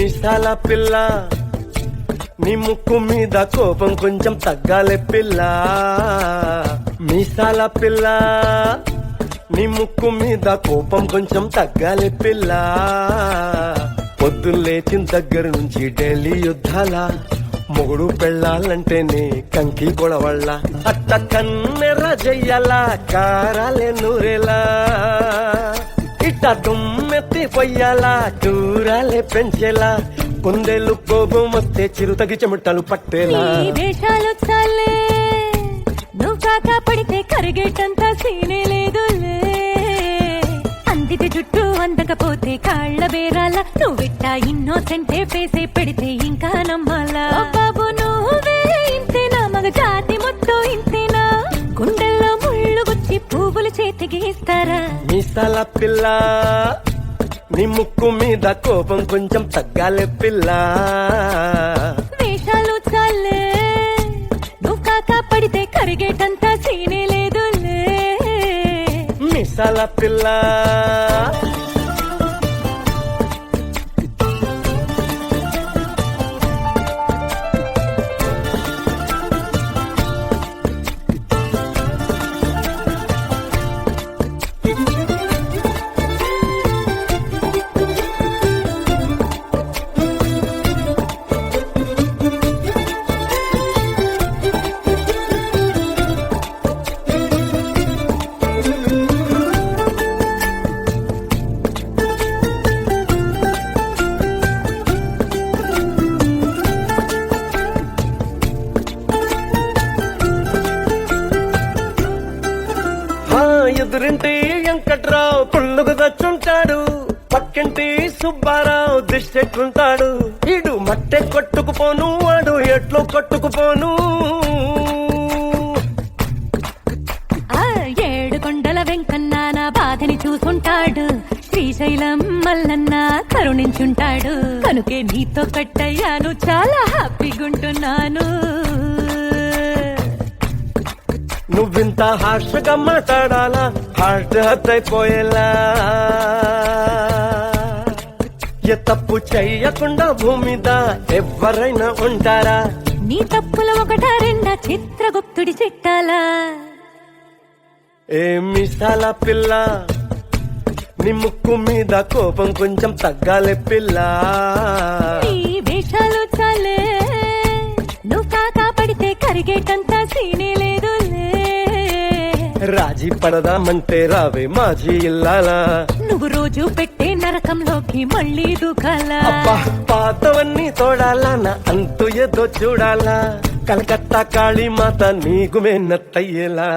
మీసాల పిల్ల నీ ముక్కు మీద కోపం కొంచెం తగ్గాలే పిల్ల. మీసాల పిల్ల నీ ముక్కు మీద కోపం కొంచెం తగ్గాలే పిల్ల. పొద్దున్న లేచిన దగ్గర నుంచి ఢిల్లీ యుద్ధాల మొగుడు పెళ్ళాలంటేనే కంకి గొడవళ్ళ. అట్ట కన్నెర్ర చెయ్యాల కారాలే నూరేలా, ఇట్ట దుమ్మెత్తి పొయ్యాలా కూరాలే పెంచేలా. కొందేళ్ళు కోపం వస్తే చిరుతగి చెమటలు పట్టేలా. వేషాలు చాలే నువ్వు కాక పడితే కరిగేటంత సీనే లేదులే. అందితే జుట్టు అందకపోతే కాళ్ళ బేరాల. నువ్విట్టా ఇన్నోసెంటే ఫేసే పెడితే ఇంకా నమ్మాలా. బాబు నువ్వే ఇంతేనా, మగ జాతి మొత్తం ఇంతేనా. గుండెల్లో ముళ్ళు గుచ్చి పువ్వులు చేతికి ఇస్తారా. మీసాల పిల్ల నీ ముక్కు మీద కోపం కొంచెం తగ్గాలే పిల్ల. వేషాలు చాలే నువ్వు కాక పడితే కరిగేటంత సీనే లేదులే. మీసాల పిల్ల ఎదురింటి వెంకట్రావు పుల్లుకు దచ్చుంటాడు, పక్కింటి సుబ్బారావు దిష్టెట్లుంటాడు. ఈడు మట్టె కొట్టుకుపోను వాడు ఎట్లో కొట్టుకుపోను. ఏడు కొండల వెంకన్న నా బాధని చూసుంటాడు, శ్రీశైలం మల్లన్న కరుణించుంటాడు. కనుకే నీతో కట్టయ్యాను, చాలా హ్యాపీగుంటున్నాను. నువ్వింత హార్షగా మాట్లాడాలా, హార్ట్ హర్ట్ అయిపోయేలా. ఏ తప్పు చెయ్యకుండా భూమిద ఎవరైనా ఉంటారా. నీ తప్పుల ఒకటా రెండా చిత్రగుప్తుడి చిట్టాలా. ఏ మీసాల పిల్ల నీ ముక్కు మీద కోపం కొంచెం తగ్గాలే పిల్ల. నీ వేషాలు చాలే నువ్వు కాకా పడితే కరిగేటంత సీనే లేదులే. రాజీ పడదామంటే రావే మాజీ ఇల్లాలా. నువ్వు రోజు పెట్టే నరకంలోకి మళ్ళీ దూకాలా. అబ్బా పాతవన్నీ తోడాలా, నా అంతు ఏదో చూడాలా. కలకత్తా కాళీ మాత నీకు మెన్నత్తయ్యేలా.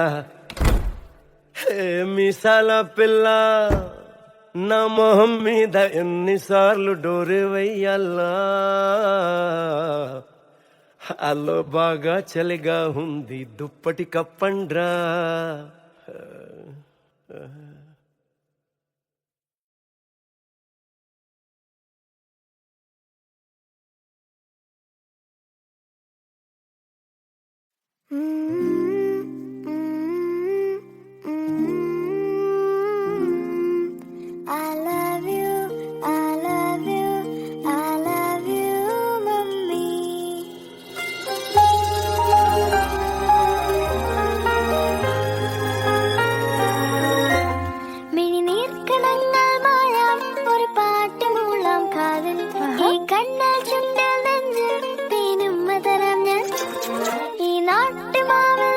హే మీసాల పిల్ల నా మొహం మీద ఎన్నిసార్లు డోరే వెయ్యాలా. అల్లో బాగా చలిగా ఉంది దుప్పటి కప్పండ్రా. കണ്ണൽ ചുണ്ടൽ നെഞ്ചിൽ തേനും മധുരം ഞാൻ ഈ നാട്ടുമാവിൽ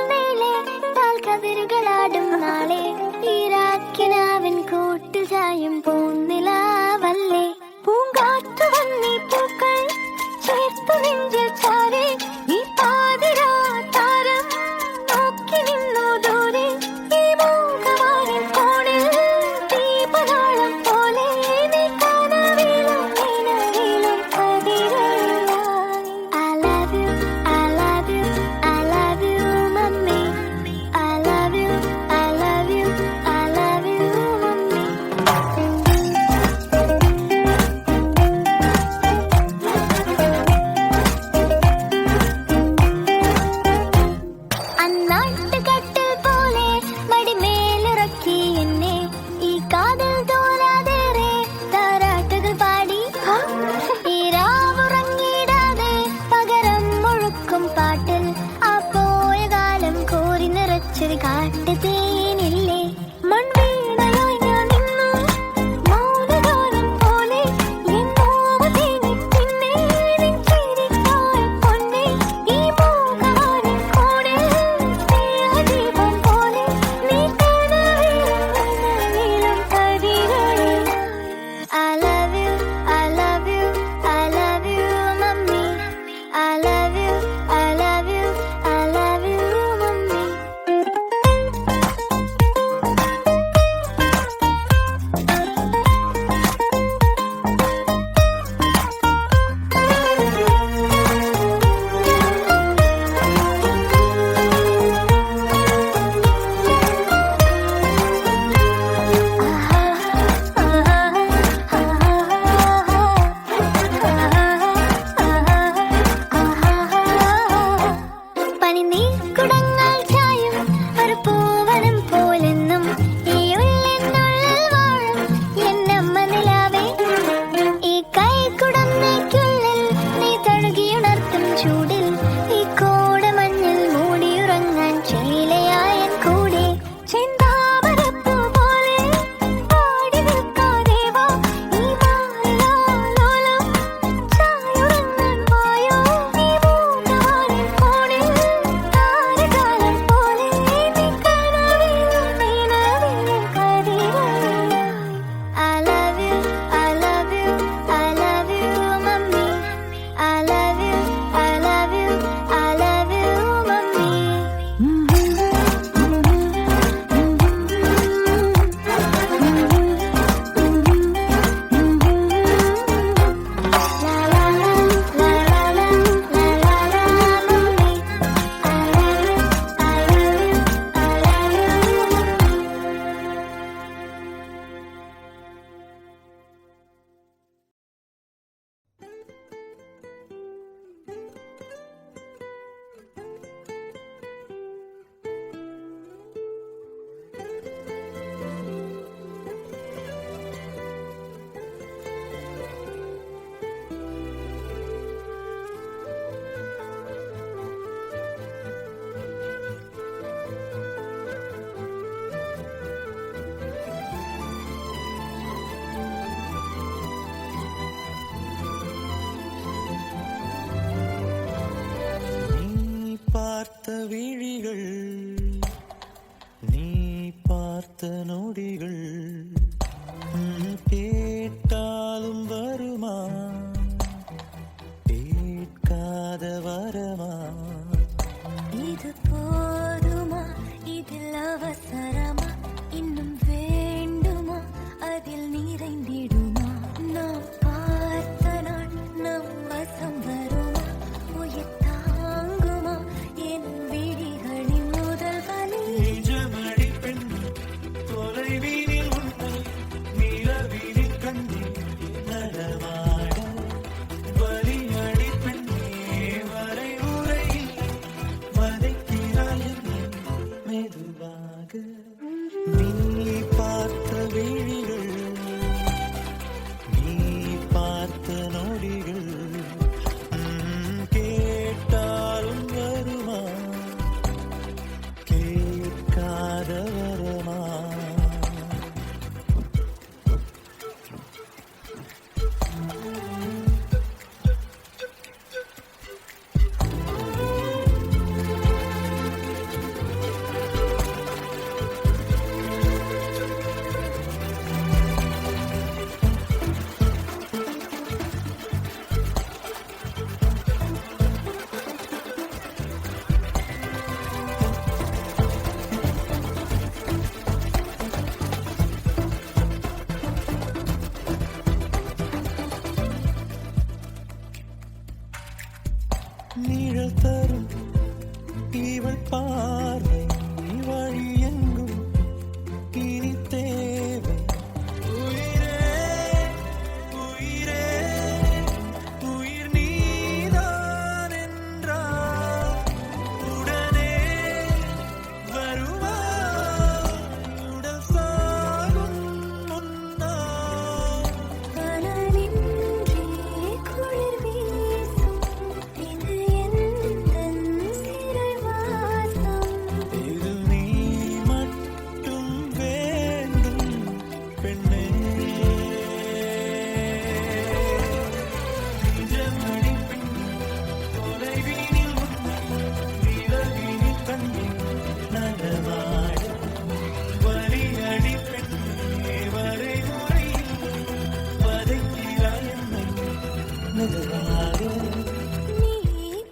விழிகள் நீ பார்த்த நொடிகள் கேட்டாலும் வருமா கேட்காத வரமா இது போதுமா இதில் அவசரமா இன்னும் வேண்டுமா அதில் நிறைந்திடுமா நாம் பார்த்த நாள் நம் வசம் வருமா உயிர் தாங்குமா என் விழிகளின் முதல் வலி நிஜமடி பெண் தொலைவீனில் உன்னை நிலவீனில் கண்ணீர் நடமாட வலியடி பெண்ணே வரை உரையில் வதைக்கிறாய் என்னை மெதுவாக நீ பார்த்த விழிகள் நீ பார்த்த நொடிகள் கேட்டாலும் வருமா கேட்காத வரமா நிழல் தரும் இவள் பார்வை வழி எங்கும் இனி தேவை உயிரே உயிரே உயிர் நீதான் என்றால் உடனே வருவாய் உடல் சாகும் முன்னால் கனலின்றி குளிர் வீசும் இது எந்தன் சிறைவாசம் இது நீ மட்டும் வேண்டும் பெண்ணே நிஜமடி பெண் தொலைவீனில் உன்னை நிலவீனில் கண்ணீர் நடமாட வலியடி பெண்ணே வரை முறையில் வதைக்கிறாய் என்னை மெதுவாக நீ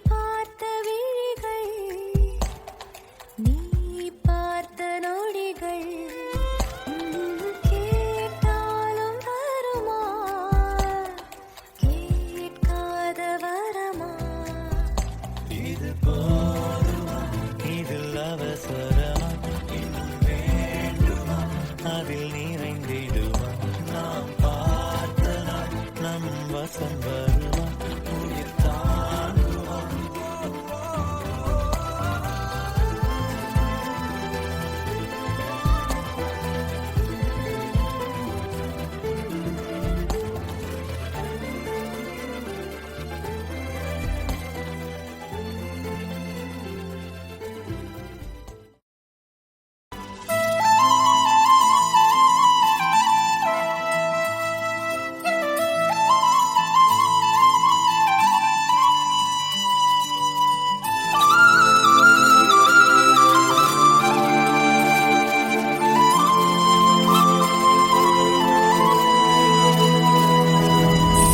பார்த்த விழிகள் நீ பார்த்த நொடிகள் கேட்டாலும் வருமா கேட்காத வரமா இது போதுமா இதில் அவசரமா இன்னும் வேண்டுமா அதில் நிறைந்திடுமா நாம் பார்த்த நாள் நம் வசம் வருமா உயிர் தாங்குமா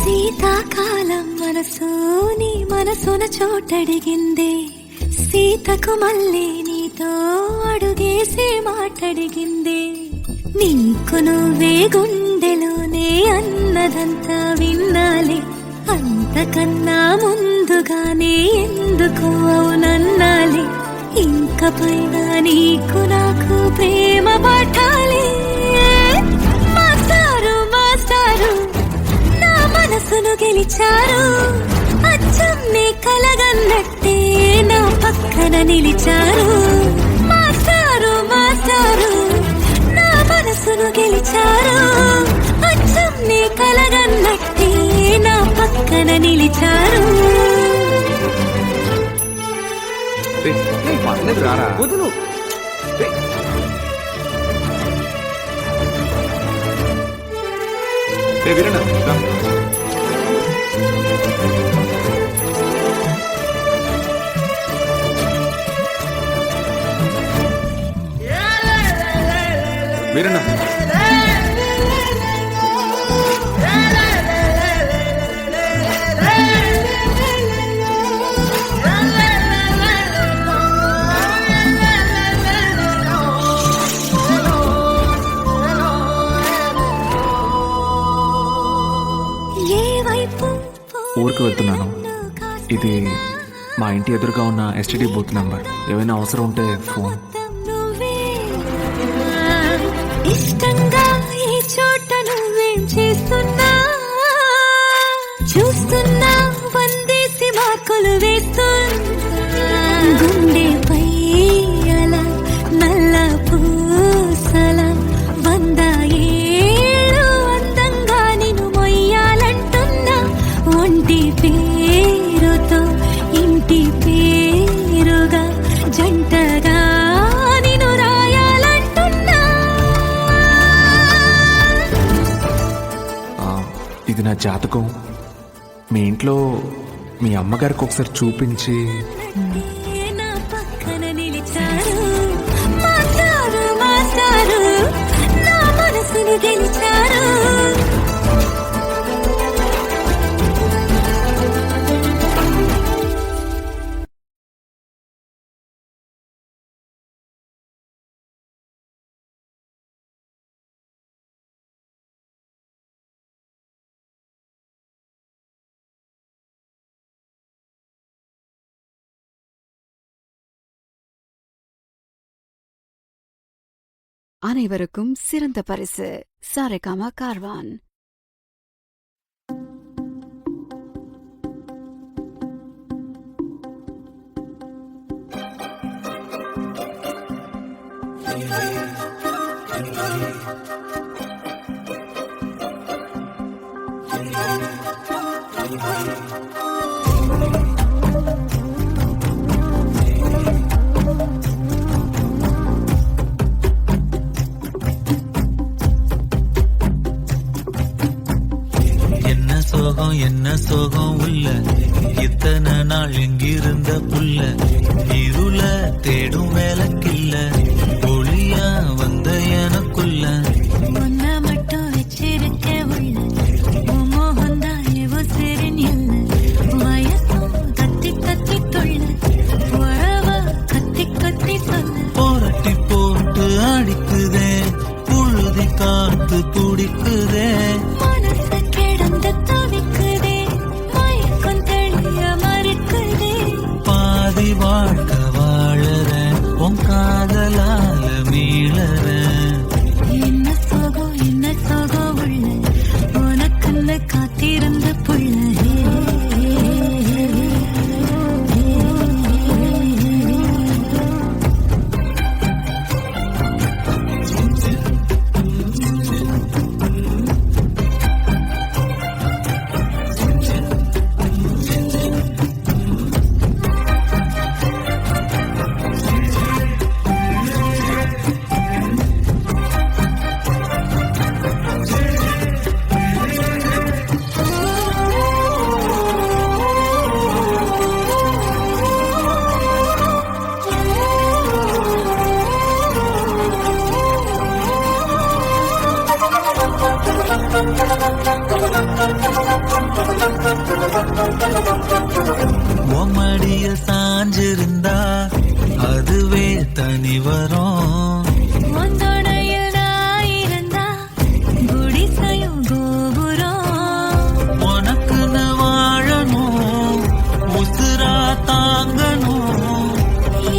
శీతాకాలం మనసు నీ మనసున చోటడిగిందే సీతకు మళ్ళీ నీతో అడుగేసి మాటడిగిందే నీకు నువ్వే గుండెలోనే అన్నదంతా విన్నాలే అంతకన్నా ముందుగానే ఎందుకు అవునన్నాలే ఇంక పైన నీకు నాకు ప్రేమ పాఠాలే మాస్టారు మాస్టారు నా మనసును గెలిచారు అచ్చం నీ కలగన్నట్టే నా పక్కన నిలిచారు మాస్టారు మాస్టారు నా మనసును గెలిచారు అచ్చం నీ కలగన్నట్టే నా పక్కన నిలిచారు పర్లేదు రారా వదులు వినండి రా. வீரண்ணா ఊరికి వెళ్తున్నాను. ఇది మా ఇంటి ఎదురుగా ఉన్న ఎస్టీడీ బూత్ నంబర్. ఏమైనా అవసరం ఉంటే ఫోన్. ఇష్టంగా ఈ చోట నువ్వేం చేస్తున్నా చూస్తున్నా వందేసి మార్కులు వేస్తున్నా గుండెపై అలా నల్ల పూసల 100 ఏళ్ళు అందంగా నిన్ను మొయ్యాలంటున్నా ఒంటి పేరుతో ఇంటి పేరుగా జంటగా నిన్ను రాయాలంటున్నా. ఇది నా జాతకం. మీ ఇంట్లో మీ అమ్మగారికి ఒకసారి చూపించి. నా పక్కన నిలిచారు మాస్టారు మాస్టారు నా మనసును గెలిచారు. அனைவருக்கும் சிறந்த பரிசு சாரேகாமா கார்வான். என்ன சோகம் உள்ள இத்தனை நாள் எங்கிருந்த புள்ள இருள தேடும் வேலைக்கில்ல ஒளியா வந்த எனக்குள்ள ஒன்ன மட்டும் வச்சிருக்க உள்ள மோகந்தான் எவோ சிறின் இல்ல வயசும் கத்தி கத்தி தொள்ள உறவ கத்தி கத்தி சொல்ல போரட்டி போட்டு அடிக்குதே புழுதி காத்து துடிக்குதே மனசு கிடந்து தவிக்குதே மயக்கம் தெளிய மறுக்குதே பாதி வாழ்க்கை வாழற உன் காதலால மீளற என்ன சோகம் உள்ள உனக்குன்னு காத்திருந்த புள்ள மடிய சாஞ்சிருந்தா அதுவே தனி வரும் ஒந்தோடையில் நான் இருந்தா குடிசையும் கோபுரம் உனக்குன்னு வாழணும் உசுரா தாங்கணும்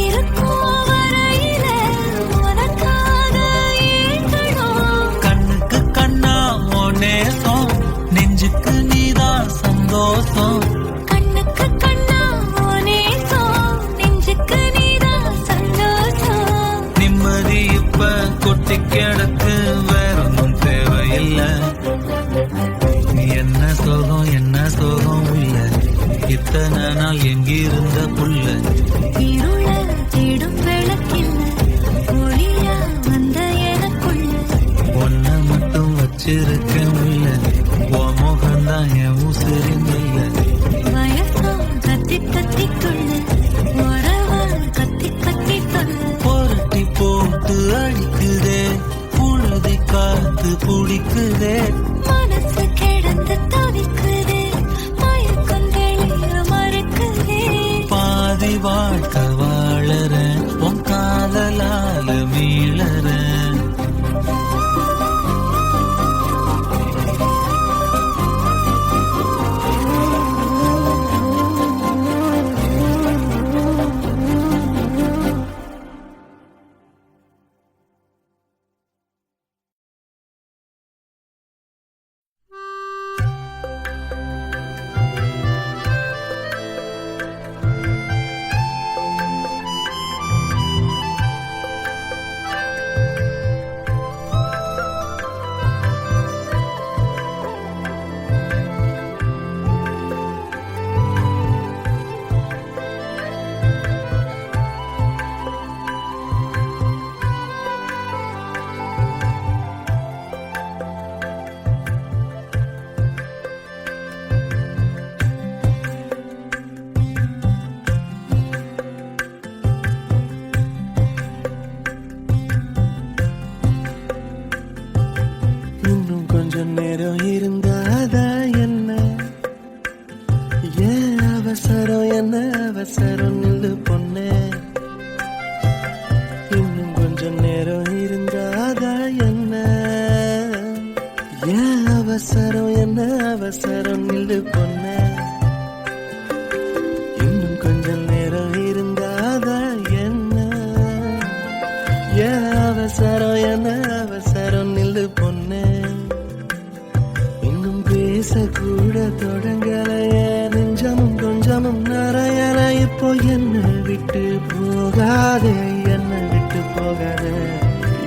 இருக்கும் வரையில உனக்காக ஏங்கணும் கண்ணுக்கு கண்ணா உன் நேசம் நெஞ்சுக்கு நீதான் சந்தோஷம் கண்ணுக்கு கண்ணா நேசம் நெஞ்சுக்கு நீதான் சந்தோஷம் நிம்மதி இப்ப கொட்டி கிடக்கு வேற ஒன்றும் தேவையில்லை என்ன சோகம் உள்ள இத்தனை நாள் எங்கிருந்த புள்ள இருள தேடும் விளக்கில்ல ஒளியா வந்த எனக்குள்ள ஒன்ன மட்டும் வச்சிருக்க உள்ள உன் முகம்தான் என் உசிரின் இல்லை வயசும் கத்தி கத்தி துள்ள உறவ கத்தி கத்தி சொல்ல புரட்டி போட்டு அடிக்குதே புழுதி அவசரம் என்ன அவசரம் நில்லு பொண்ணே இன்னும் கொஞ்சம் நேரம் இருந்தாதா என்ன ஏன் அவசரம் என்ன அவசரம் நில்லு பொண்ணே இன்னும் கொஞ்சம் நேரம் இருந்தாதா என்ன ஏன் அவசரம் என்ன அவசரம் நில்லு பொண்ணே இன்னும் பேசக்கூட தொடங்கலையே நெஞ்சமும் கொஞ்சமும் நிறையல இப்போ என்ன விட்டு போகாதே என்ன விட்டு போகாதே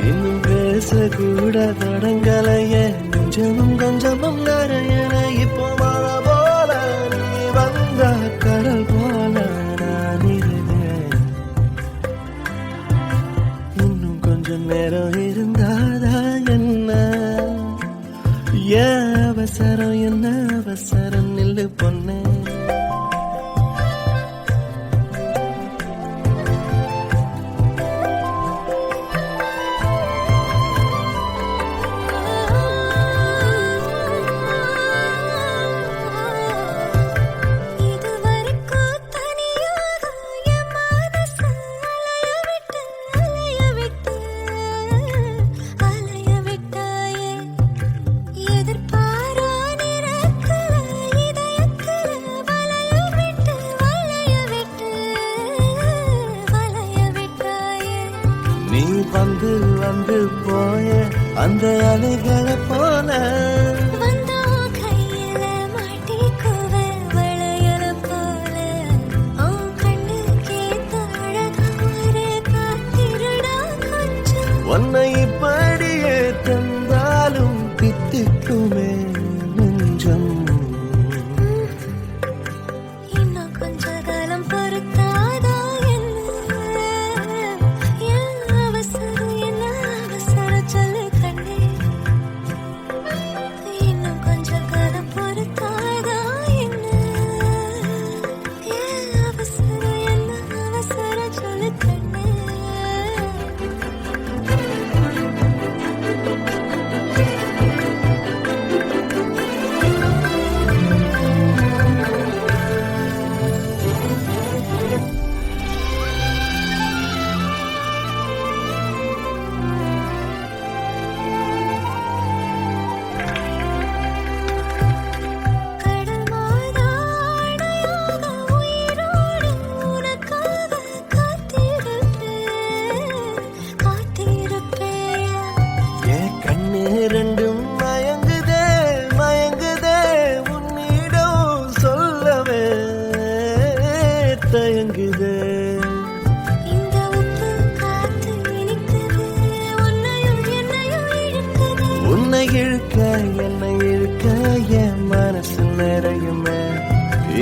இன்னும் பேசக்கூட தொடங்கலையே நெஞ்சமும் கொஞ்சமும் நிறையல இப்போ மழை போல நீ வந்த கடல் போல நான் இருந்தேன் இன்னும் கொஞ்சம் நேரம் இருந்தாதா என்ன ஏன் அவசரம் என்ன அவசரம் நில்லு பொண்ணே இதுவரைக்கும் தனியாக என் மனசு அலைய விட்டாயே எதிர்பாரா நிறக்கல இதயக்கல வளைய விட்டாயே நீ வந்து வந்து போய அந்த அலைகளை போல வந்தா கையில மாட்டிக்குவ வளையல போல உன் கண்ணுக்கே அழகா ஒரு காத்திருடா கொஞ்சம் உன்னை இப்படியே தந்தாலும் தித்திக்குமே நெஞ்சம் இன்னும் கொஞ்ச காலம் பொறுத்தாதா என்ன என்ன அவசரம் சொல்லு கண்ணே இன்னும் கொஞ்ச காலம் பொறுத்தாதா என்ன அவசரம் சொல்லு கண்ணே கடல் மாதாடையாக உயிரோடு உனக்காக காத்திருப்பேயா என் கண்ணு ரெண்டும் மயங்குதே மயங்குதே உன்னிடம் சொல்லவே தயங்குதே இந்த உப்பு காத்து இனிக்குது உன்னையும் என்னையும் இழுக்குது உன்னை இழுக்க என்னை இழுக்க என் மனசு நிறையுமே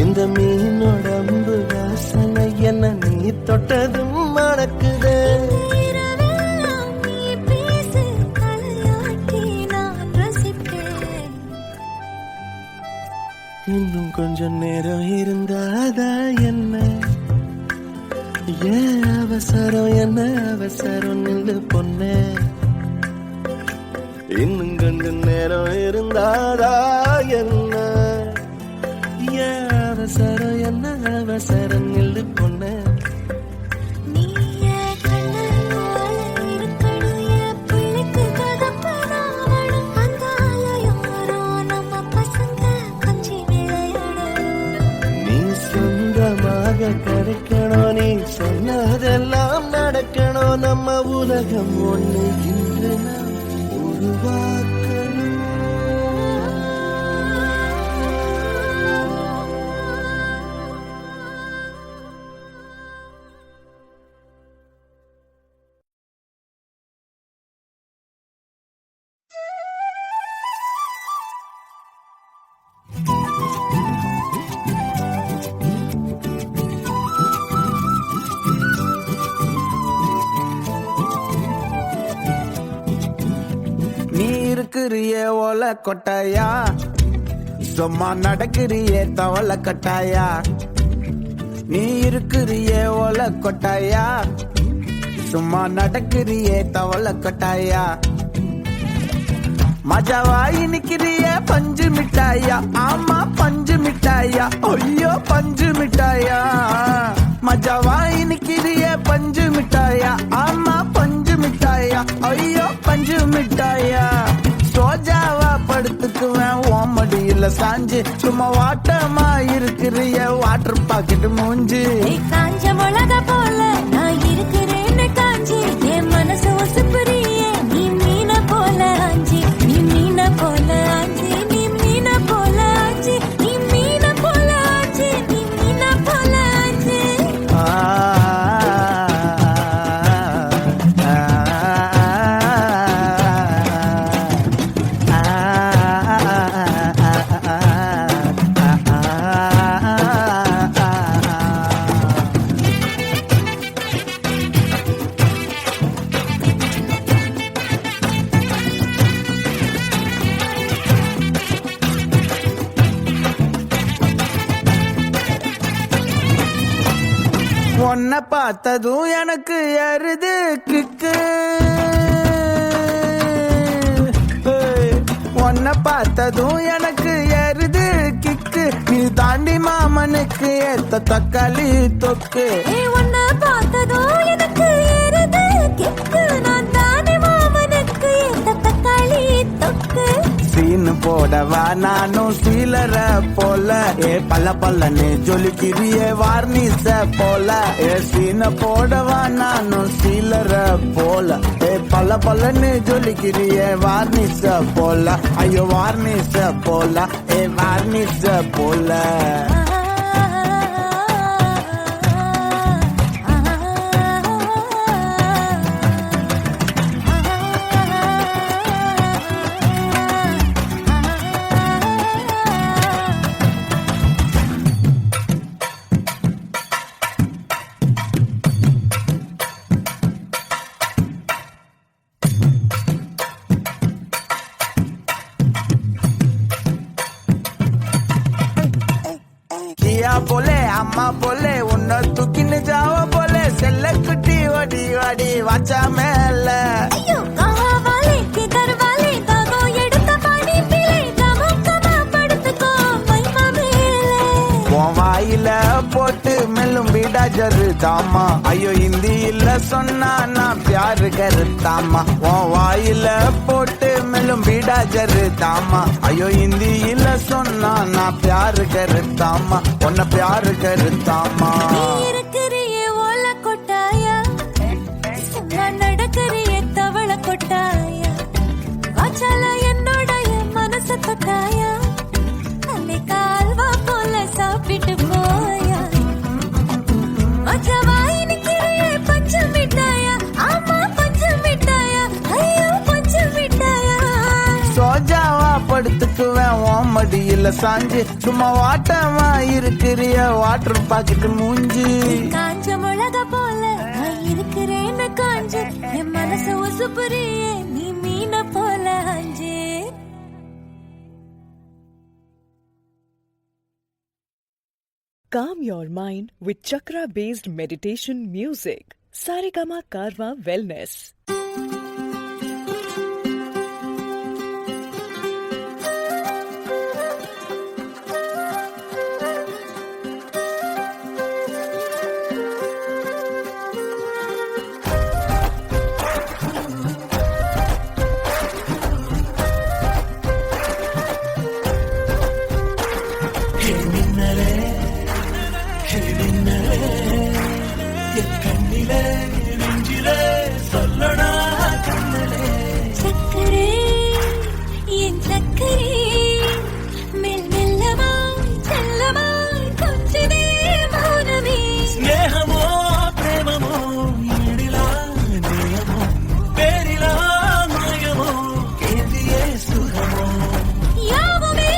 இந்த மீனோட அம்பு வாசனை என்ன நீ தொட்டதும் மணக்குதே இரவெல்லாம் நீ பேசு தலையாட்டி நான் ரசிப்பேன் இன்னும் கொஞ்சம் நேரம் இருந்தாதா என்ன ஏன் அவசரம் என்ன அவசரம் நில்லு பொண்ணே இன்னும் கொஞ்சம் நேரம் இருந்தாதா என்ன ஏன் அவசரம் என்ன அவசரம் நில்லு பொண்ணே நீயே கண்ணன் போல இருக்கணும் என் பிள்ளைக்கு தகப்பனாவணும் அந்த ஆலயோரோ நம்ம பசங்க கொஞ்சி விளையாடணும் நீ சொந்தமாக கிடைக்கணும் நீ சொன்னதெல்லாம் நடக்கணும் நம்ம உலகம் ஒண்ணு இன்று நாம் உருவாக்கணும் நீ இருக்கிறிய ஓல கொட்டாயா சும்மா நடக்கிறிய தவள கட்டாயா நீ இருக்கிறிய ஓல கொட்டாயா சும்மா நடக்கிறிய தவள கட்டாயா மஜாவாய் நிக்கிறிய பஞ்சு மிட்டாயா ஆமா பஞ்சு மிட்டாயா ஐயோ பஞ்சு மிட்டாயா மஜாவாய் நிக்கிறிய பஞ்சு மிட்டாயா ஆமா பஞ்சு மிட்டாயா ஐயோ பஞ்சு மிட்டாயா சோஜாவா படுத்துக்குவேன் ஓமடியில சாஞ்சு சும்மா வாட்டமா இருக்கிறிய வாட்டர் பாக்கெட் மூஞ்சி காஞ்ச மிளகா போல நான் இருக்கிறேன்னு காஞ்சி என் மனசு ஒசுப்புறியே நீ மீன போல ஆஞ்சி நீ மீன போல ஆஞ்சி நீ மீன போல ஆஞ்சி நீ மீன போல ஆஞ்சி நீ மீன போல ஆஞ்சி உன்னை பார்த்ததும் எனக்கு எருது கிக்கு உன்னை பார்த்ததும் எனக்கு எருது கிக்கு நீ தாண்டி மாமனுக்கு ஏத்த தக்காளி தொக்கு உன்னை பார்த்ததோ எனக்கு ஏறுது கிக்கு நான் தானே மாமனுக்கு ஏத்த தக்காளி தொக்கு சீனு போடவா நானும் சீலர போல ஏ பல்ல பல்லன்னு ஜொலிக்கிறிய வார்னிச போல ஏ சீன போடவா நானும் சீலர போல ஏ பல்ல பல்லன்னு ஜொலிக்கிறிய வார்னிச போல ஐயோ வார்னிச போல ஏ வார்னிச போல கியா போலே அம்மா போலே உன்னை தூக்கின்னு ஜாவ போலே செல்ல குட்டி ஓடி ஓடி வாச்சா மேல ஐயோ கஹாவாலே கிதர்வாலே தாகோ எடுத்த பாடி பிளே கமக்கமா படுத்துக்கோ மைமா மேலே உன் வாயில போட்டு மெல்லும் வீடா ஜரு தாமா ஐயோ ஹிந்தியில சொன்னா நான் பியாரு கருத்தாமா உன் வாயில போட்டு மெல்லும் வீடா ஜரு தாமா ஐயோ ஹிந்தியில சொன்னா நான் பியாரு கருத்தாமா உன்னை பியாரு கருத்தாமா இருக்கிறியே ஓல கொட்டாயா சும்மா நடக்கிறியே தவள கொட்டாயா வாச்சால என்னோடைய மனச தொட்டாயா அன்னை கால்வா போல சாப்பிட்டு போயா மஜவாய் நிக்கிறியே பஞ்சு மிட்டாயா ஆமா பஞ்சு மிட்டாயா ஐயோ பஞ்சு மிட்டாயா சோஜாவா படுத்துக்குவேன் ஓமடியில சாஞ்சு சும்மா வாட்டமா இருக்கிறிய வாட்டர் பாக்கெட் மூஞ்சி காஞ்ச மிளகா போல நான் இருக்கிறேன்னு காஞ்சு என் மனசு உசுப்புறியே நீ மீன போல ஆஞ்சு Calm your mind with chakra-based meditation music. Saregama Karwa Wellness. சக்கரே என் சக்கரே மெல் மெல்லமா செல்லமா கொஞ்சமே மௌனமே స్నేహమో ప్రేమమో ఈడిలా నేయమో పేరిలా మాయమో కేంద్రియే సుఖమో யாவுமே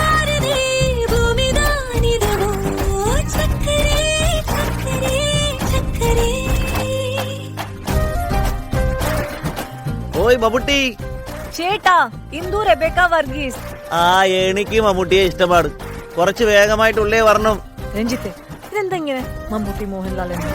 மாறுதே பூமிதானிதமோ சக்கரே சக்கரே சக்கரே ഓയ് മമ്മൂട്ടി ചേട്ടാ ഇന്ദു റെബേക്ക വർഗീസ് ആ എനിക്ക് മമ്മൂട്ടിയെ ഇഷ്ടമാണ് കുറച്ച് വേഗമായിട്ടുള്ളേ വരണം രഞ്ജിത്തെ ഇതെന്താ ഇങ്ങനെ മമ്മൂട്ടി മോഹൻലാൽ എന്ന്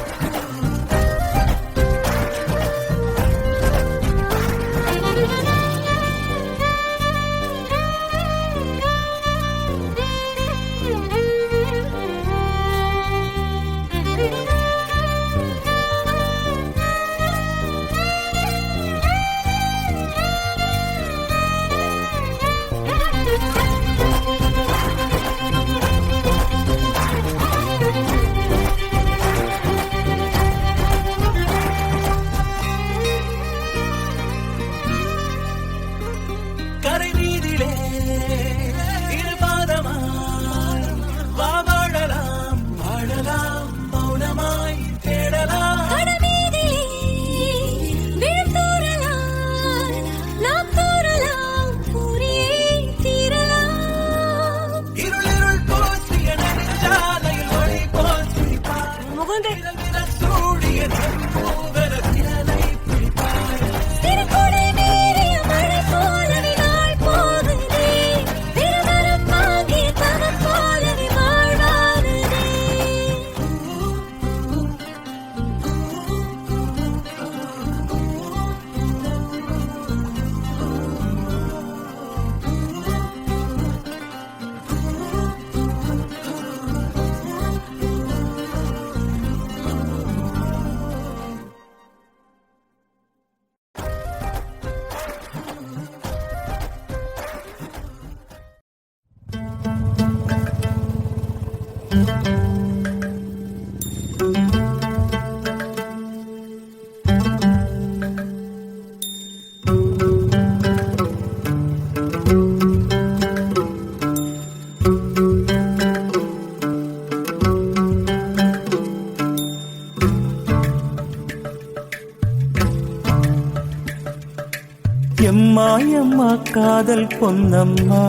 எம்மா காதல் பொன்னம்மா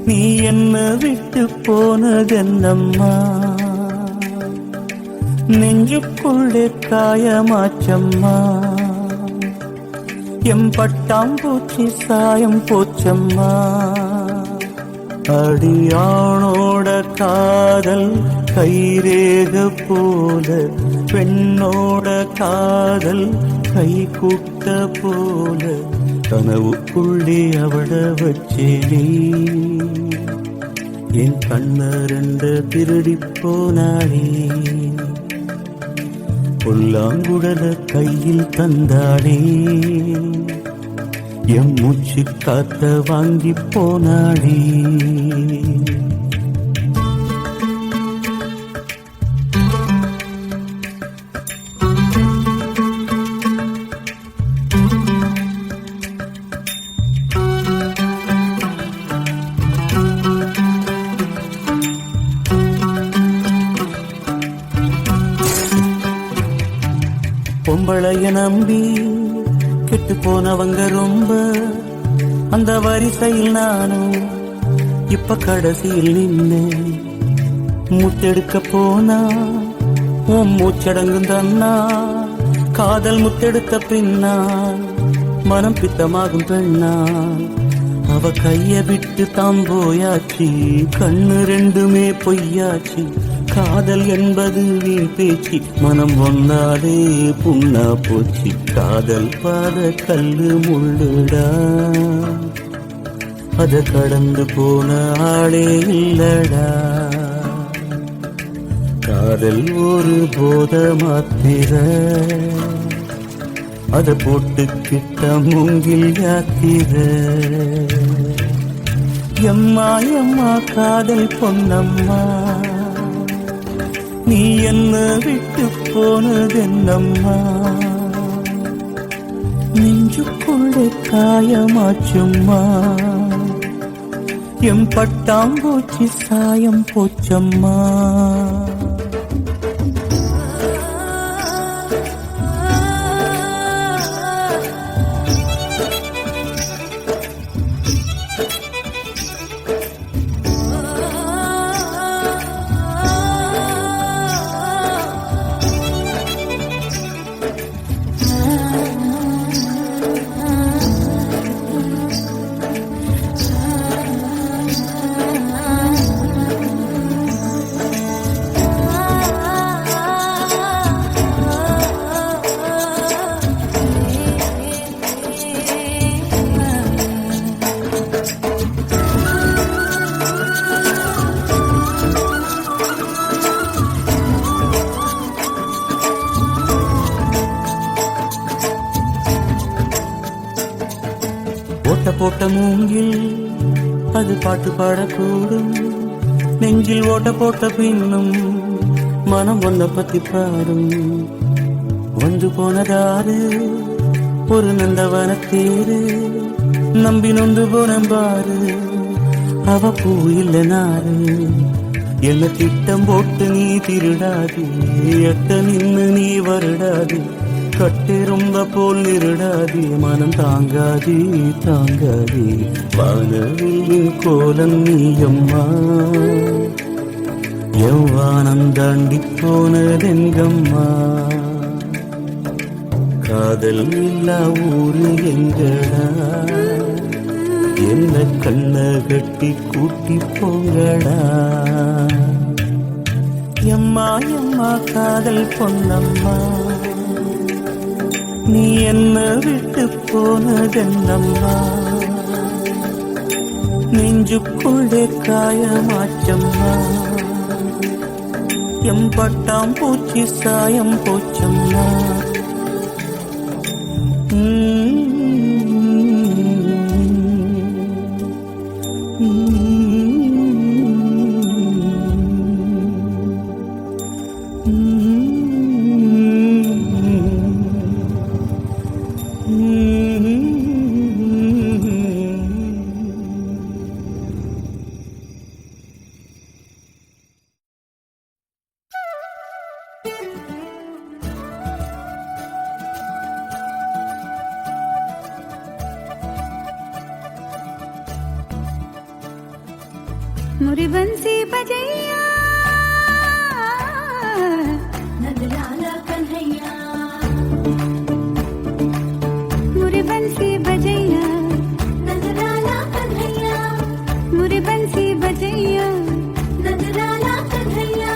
நீ என்ன விட்டு போனதென்னம்மா நெஞ்சுக்குள்ளே காயமாச்சம்மா எம் பட்டாம்பூச்சி சாயம் போச்சம்மா அடியானோட காதல் கைரேக போல பெண்ணோட காதல் கை கூட்ட போல கனவுக்குள்ளே அவட வச்சேனே என் கண்ணரண்ட திருடி போனாளே புல்லாங்குடல கையில் தந்தாளே எம் மூச்சு காத்த வாங்கி போனாளே பொம்பளைய நம்பி கெட்டு போனவங்க ரொம்ப அந்த வரிசையில் நானும் இப்ப கடைசியில் நின்று முத்தெடுக்க போனா உன் மூச்சடங்கும் தன்னா காதல் முத்தெடுத்த பின்னா மனம் பித்தமாகும் பெண்ணா அவ கைய விட்டு தாம் போயாச்சு கண்ணு ரெண்டுமே பொய்யாச்சு காதல் என்பது வீண் பேச்சு மனம் ஒன்னாலே புண்ணா போச்சு காதல் பாத கல்லு முள்ளுடா அத கடந்து போன ஆளே இல்லடா காதல் ஒரு போத மாத்திர அத போட்டுக்கிட்ட மூங்கில் யாத்திர எம்மா எம்மா காதல் பொன்னம்மா நீ என்ன விட்டு போனதென்னம்மா நெஞ்சுக்குள்ளே காயமாச்சும்மா எம் பட்டாம்பூச்சி சாயம் போச்சம்மா ஓட்ட போட்ட மூங்கில் அது பாட்டு பாடக்கூடும் நெஞ்சில் ஓட்ட போட்ட பின்னும் மனம் ஒன்ன பத்தி பாடும் வந்து போனதாரு ஒரு நந்தவன தேரு நம்பி நொந்து போனம்பாரு அவ பூ இல்ல நாரு என்ன திட்டம் போட்டு நீ திருடாது எட்ட நின்னு நீ வருடாது கட்டிருந்த போல் நிருடாதே மனம் தாங்காதே தாங்காதே வானவில்லின் கோலம் நீயம்மா எவ்வானம் தாண்டி போனதெங்கம்மா காதல் இல்லா ஊரு எங்கடா என்ன கண்ண கட்டி கூட்டி போங்கடா எம்மா எம்மா காதல் பொன்னம்மா நீ என்ன விட்டு போனதென்னம்மா நெஞ்சுக்குள்ளே காயமாச்சம்மா எம் பட்டாம்பூச்சி சாயம் போச்சம்மா मुरी बंसी बजैया नंदलाला कन्हैया मुरी बंसी बजैया नंदलाला कन्हैया मुरी बंसी बजैया नंदलाला कन्हैया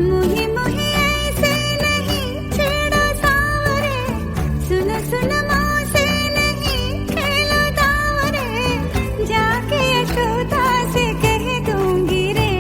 मुही मुही ऐसे नहीं छेड़ो सावरे सुन सुन माँ से नहीं खेलो दावरे जाके यशोदा से कह दूंगी रे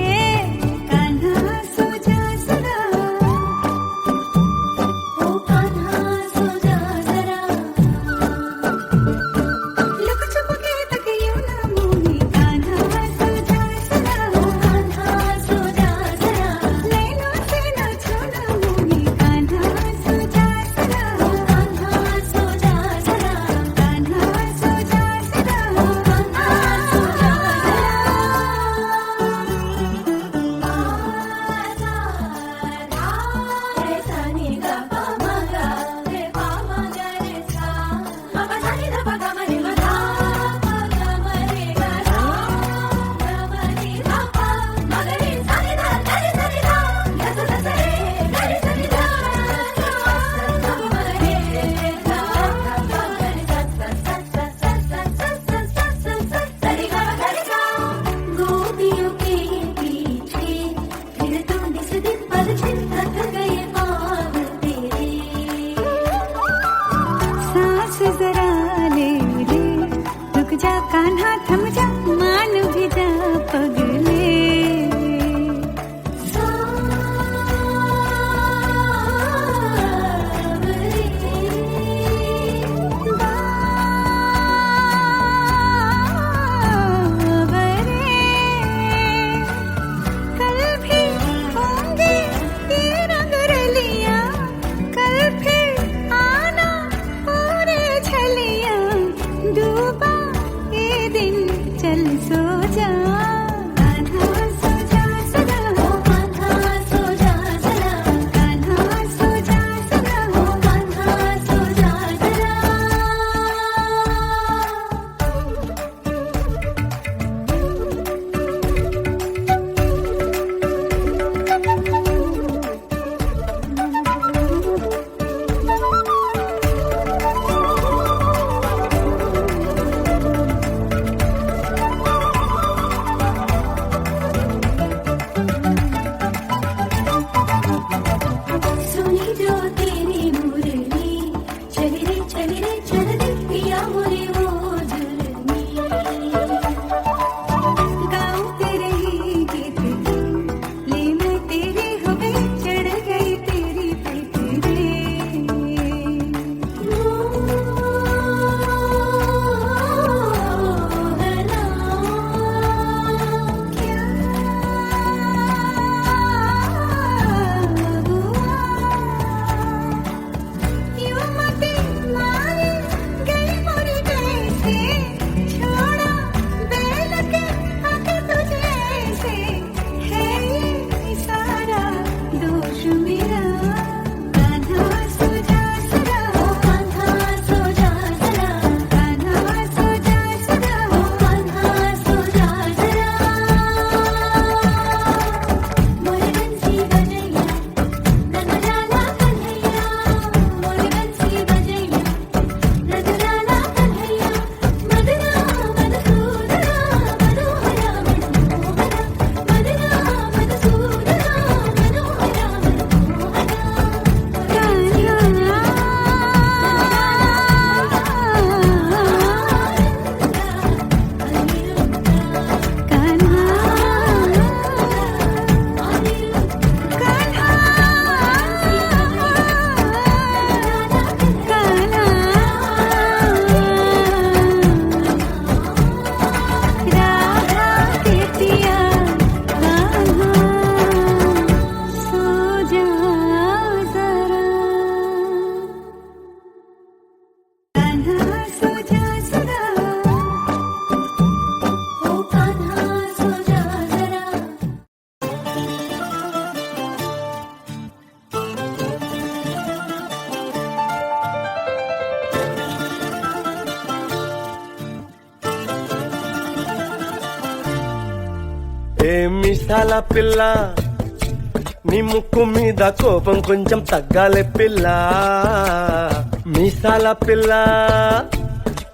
మీసాల పిల్ల నీ ముక్కు మీద కోపం కొంచెం తగ్గాలే పిల్ల మీసాల పిల్ల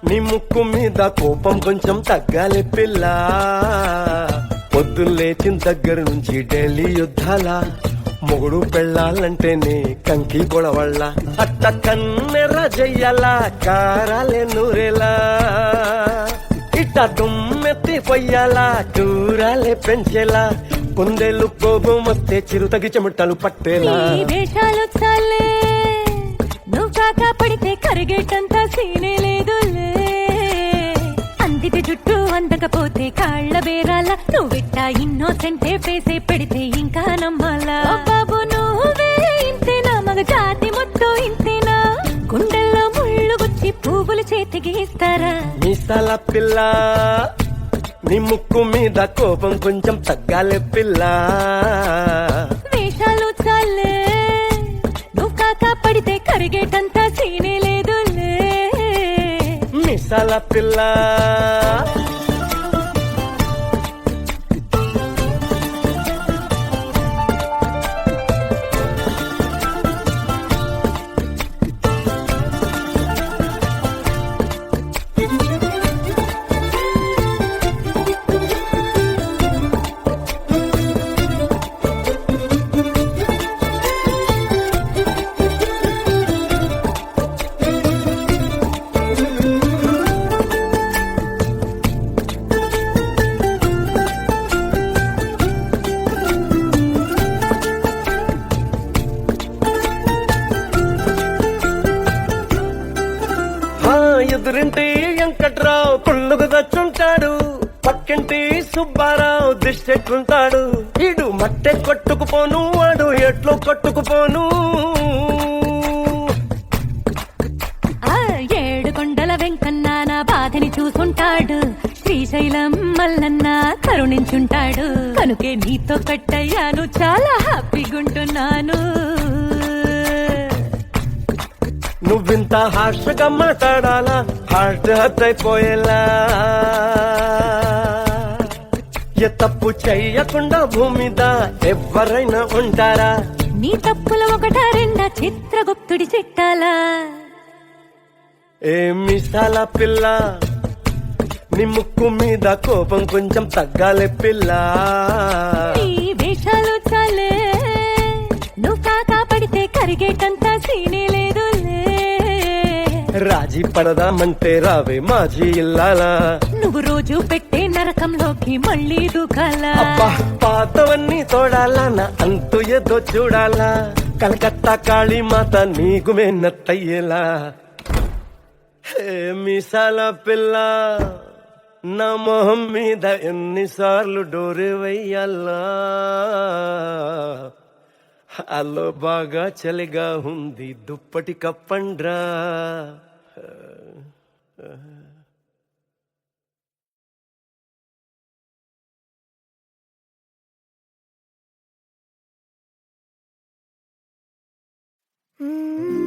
నీ ముక్కు మీద కోపం కొంచెం తగ్గాలే పిల్ల పొద్దున్న లేచిన దగ్గర నుంచి ఢిల్లీ యుద్ధాల మొగుడు పెళ్ళాలంటేనే కంకి గొడవళ్ళ అట్ట కన్నెర జయ్యాల కారాలే నూరేలా ఇట్ట దుమ్మెత్తి పొయ్యాలా కూరాలే పెంచేలా కొందేళ్ళు కోపం వస్తే చిరుతగి చెమటలు పట్టేలా నీ వేషాలు చాలే నువ్వు కాక పడితే కరిగేటంత సీనే లేదులే అందితే జుట్టు అందకపోతే కాళ్ళ బేరాల నువ్విట్ట ఇన్నోసెంటే పేసే పెడితే ఇంకా నమ్మాలా బాబు నువ్వే ఇంతేనా మగ జాతి మొత్తం ఇంతేనా గుండెల్లో ముళ్ళు గుచ్చి పువ్వులు చేతికి ఇస్తారా మీసాల పిల్ల నీ ముక్కు మీద కోపం కొంచెం తగ్గాలే పిల్ల వేషాలు చాలే నువ్వు కాక పడితే కరిగేటంత సీనే లేదులే మీసాల పిల్ల ఎదురింటి వెంకట్రావు పుల్లుగు దచ్చుంటాడు పక్కింటి సుబ్బారావు దిష్టెట్టుంటాడు ఈడు మట్టె కొట్టుకుపోను వాడు ఎట్లో కొట్టుకుపోను ఏడు కొండల వెంకన్న నా బాధని చూసుంటాడు శ్రీశైలం మల్లన్న కరుణించుంటాడు కనుకే నీతో కట్టయ్యాను చాలా హ్యాపీగుంటున్నాను నువ్వింత హార్ష్గా మాట్లాడాలా హార్ట్ హర్ట్ అయిపోయేలా ఏ తప్పు చెయ్యకుండా భూమిద ఎవరైనా ఉంటారా నీ తప్పుల ఒకటా రెండా చిత్రగుప్తుడి చిట్టాలా ఏ మీసాల పిల్ల నీ ముక్కు మీద కోపం కొంచెం తగ్గాలే పిల్ల నీ వేషాలు చాలే నువ్వు కాకా పడితే కరిగేటంత సీనే లేదులే రాజీ పడదామంటే రావే మాజీ ఇల్లాలా నువ్వు రోజు పెట్టే నరకంలోకి మళ్ళీ దూకాలా అబ్బా పాతవన్నీ తోడాలా నా అంతు ఏదో చూడాలా కలకత్తా కాళీమాత నీకు మేనత్తయ్యేలా హే మీసాల పిల్ల నా మొహం మీద ఎన్నిసార్లు డోరే వెయ్యాలా అల్లో బాగా చలిగా ఉంది దుప్పటి కప్పండ్రా Mm-hmm.